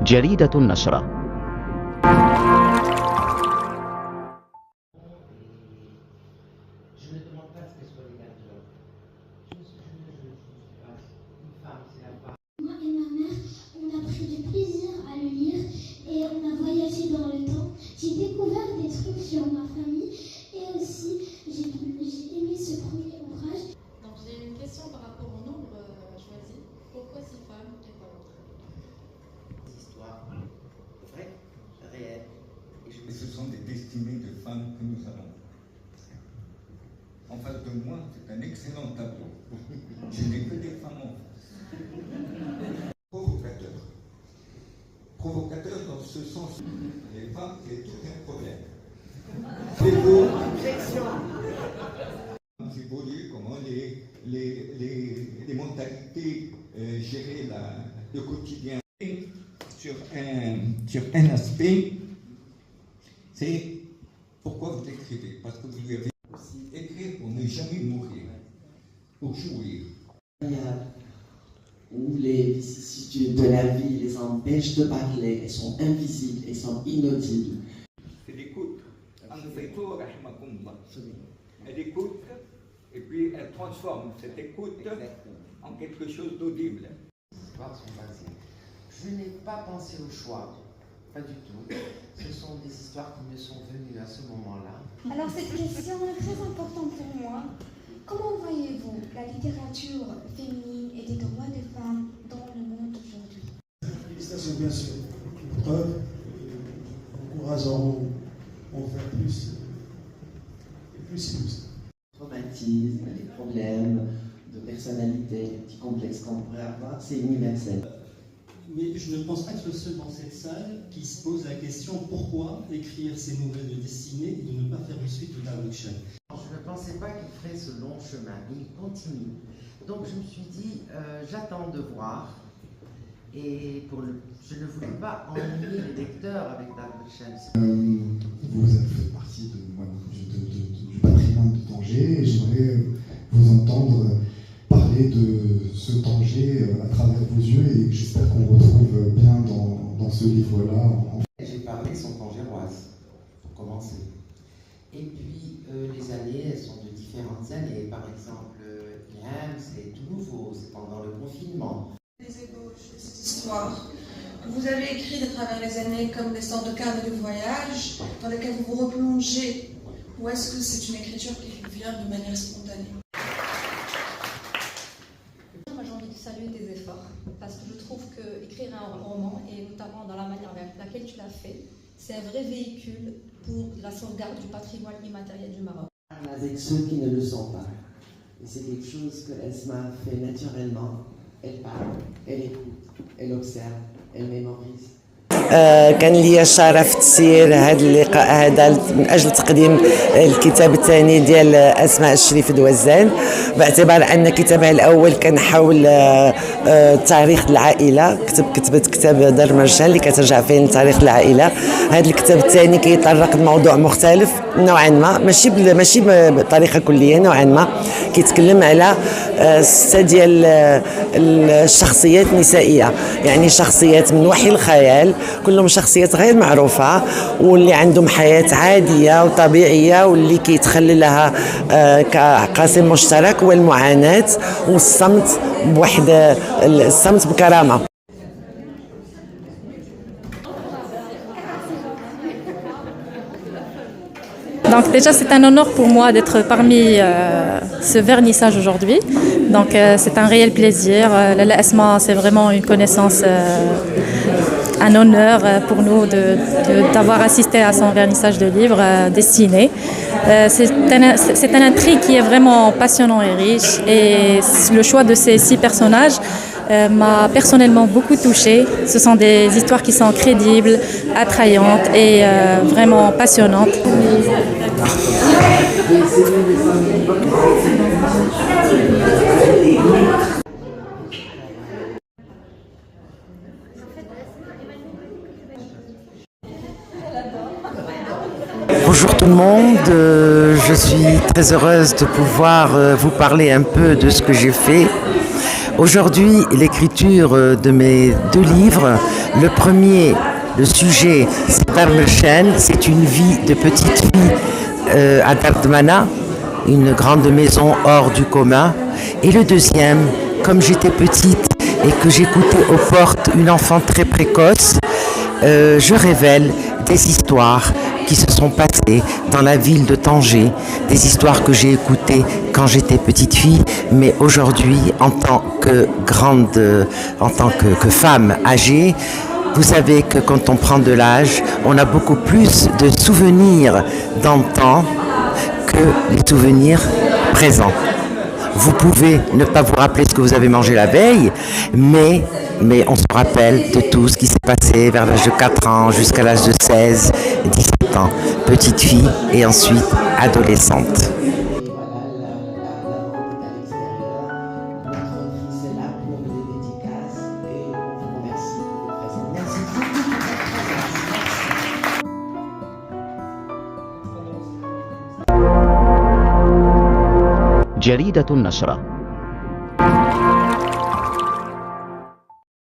جريدة النشرة. Moi et ma mère, on a pris du plaisir à le lire et on a voyagé dans le temps. J'ai découvert des trucs sur ma famille et aussi j'ai aimé ce premier ouvrage. Donc j'ai une question par rapport au nombre choisi. Pourquoi 6 femmes et pas d'autres? Des histoires vraies, réelles. Et ce sont des destinées de femmes que nous avons. En face de moi, c'est un excellent tableau. Je n'ai que des femmes en face. Provocateur. Provocateur dans ce sens. Les femmes, c'est tout un problème. C'est beau. C'est beau lire comment les mentalités gérer le quotidien. Sur un aspect, c'est pourquoi vous écrivez. Parce que vous lui avez aussi écrit pour ne jamais mourir, pour jouir. Où les vicissitudes de la vie les empêchent de parler, elles sont invisibles, elles sont inaudibles. C'est l'écoute. Elle écoute et puis elle transforme cette écoute en quelque chose d'audible. Les histoires sont basées. Je n'ai pas pensé au choix, pas du tout. Ce sont des histoires qui me sont venues à ce moment-là. Alors cette question est très importante pour moi. Comment voyez-vous la littérature féminine et des droits des femmes dans le monde d'aujourd'hui? Félicitations bien sûr. Preuve, encourageant à en faire plus. Et plus. Traumatisme, les problèmes de personnalité, les petits complexes qu'on pourrait avoir, c'est universel. Mais je ne pense pas être le seul dans cette salle qui se pose la question pourquoi écrire ces nouvelles de destinée et de ne pas faire une suite de Dark Fiction. Je ne pensais pas qu'il ferait ce long chemin, il continue. Donc je me suis dit, j'attends de voir. Et je ne voulais pas ennuyer les lecteurs avec Dark Fiction. Vous faites partie du patrimoine de Tanger et j'aimerais vous entendre parler de ce Tanger à travers vos yeux et j'espère qu'on retrouve bien dans ce livre-là. J'ai parlé son tangéroise, pour commencer. Et puis les années, elles sont de différentes années. Par exemple, Ilham, c'est tout nouveau, c'est pendant le confinement. Les ébauches de cette histoire que vous avez écrites à travers les années comme des sortes de carnets de voyage dans lesquels vous vous replongez, ou est-ce que c'est une écriture qui vient de manière spontanée? Moi j'ai envie de saluer tes efforts parce que je trouve qu'écrire un roman, et notamment dans la manière avec laquelle tu l'as fait, c'est un vrai véhicule pour la sauvegarde du patrimoine immatériel du Maroc. Avec ceux qui ne le sont pas. Et c'est quelque chose que Esma fait naturellement. Elle parle, elle écoute, elle observe, elle mémorise. كان لي الشرف تسير هذا اللقاء هذا من اجل تقديم الكتاب الثاني ديال اسماء الشريف دوزان، باعتبار ان كتابها الاول كان حول تاريخ العائله، كتبت كتاب دار مرجان اللي كترجع فيه لتاريخ العائله. هذا الكتاب الثاني كيطرق لموضوع مختلف نوعا ما، ماشي بطريقه كليه، نوعا ما كيتكلم على سته ديال الشخصيات النسائيه، يعني شخصيات من وحي الخيال، كلهم شخصيات غير معروفة واللي عندهم حياة عادية وطبيعية واللي كيتخلى لها كقاسم مشترك والمعاناة والصمت بواحد الصمت بكرامة. Donc déjà c'est un honneur pour moi d'être parmi ce vernissage aujourd'hui. Donc c'est un réel plaisir. Lala Esma, c'est vraiment une connaissance, un honneur pour nous d'avoir assisté à son vernissage de livre destiné. C'est un intrigue qui est vraiment passionnant et riche, et le choix de ces 6 personnages m'a personnellement beaucoup touchée. Ce sont des histoires qui sont crédibles, attrayantes et vraiment passionnantes. Bonjour tout le monde, je suis très heureuse de pouvoir vous parler un peu de ce que j'ai fait. Aujourd'hui, l'écriture de mes 2 livres Le premier, le sujet, c'est Darmelshen, c'est une vie de petite fille à Dardmana, une grande maison hors du commun. Et le deuxième, comme j'étais petite et que j'écoutais aux portes une enfant très précoce, je révèle des histoires qui se sont passées dans la ville de Tanger, des histoires que j'ai écoutées quand j'étais petite fille, mais aujourd'hui, en tant que femme âgée, vous savez que quand on prend de l'âge, on a beaucoup plus de souvenirs d'antan que les souvenirs présents. Vous pouvez ne pas vous rappeler ce que vous avez mangé la veille, mais on se rappelle de tout ce qui s'est passé vers l'âge de 4 ans jusqu'à l'âge de 16, 17 ans. Petite fille et ensuite adolescente. Et voilà, la vente est à l'extérieur. Notre autrice est là pour les dédicaces et on vous remercie de votre présence. Merci beaucoup pour votre présence. جريدة النشرة